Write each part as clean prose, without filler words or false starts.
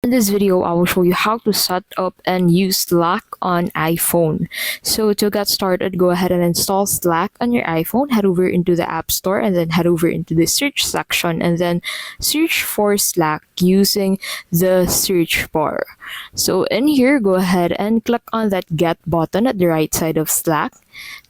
In this video, I will show you how to set up and use Slack on iPhone. So to get started, go ahead and install Slack on your iPhone. Head over into the App Store and then head over into the search section and then search for Slack using the search bar. So in here, go ahead and click on that Get button at the right side of Slack.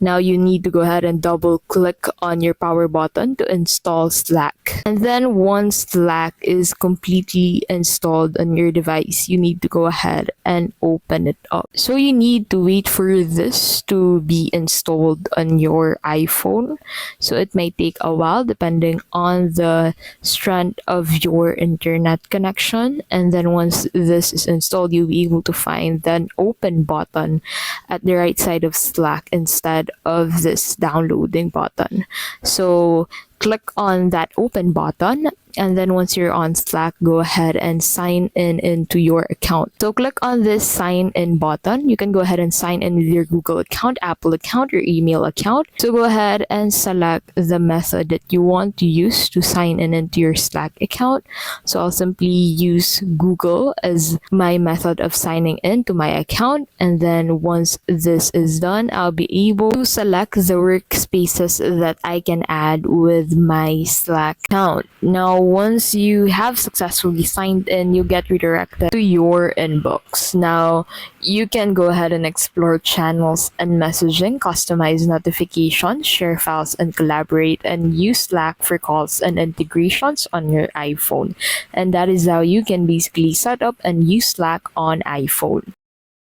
Now you need to go ahead and double click on your power button to install Slack. And then once Slack is completely installed on your device, you need to go ahead and open it up. So you need to wait for this to be installed on your iPhone. So it may take a while depending on the strength of your internet connection. And then once this is installed, you'll be able to find the open button at the right side of Slack instead of this downloading button. So click on that open button, and then once you're on Slack, go ahead and sign in into your account. So click on this sign in button. You can go ahead and sign in with your Google account, Apple account, or email account. So go ahead and select the method that you want to use to sign in into your Slack account. So I'll simply use Google as my method of signing in to my account. And then once this is done, I'll be able to select the workspaces that I can add with my Slack account. Now, once you have successfully signed in, you get redirected to your inbox. Now, you can go ahead and explore channels and messaging, customize notifications, share files, and collaborate, and use Slack for calls and integrations on your iPhone. And that is how you can basically set up and use Slack on iPhone.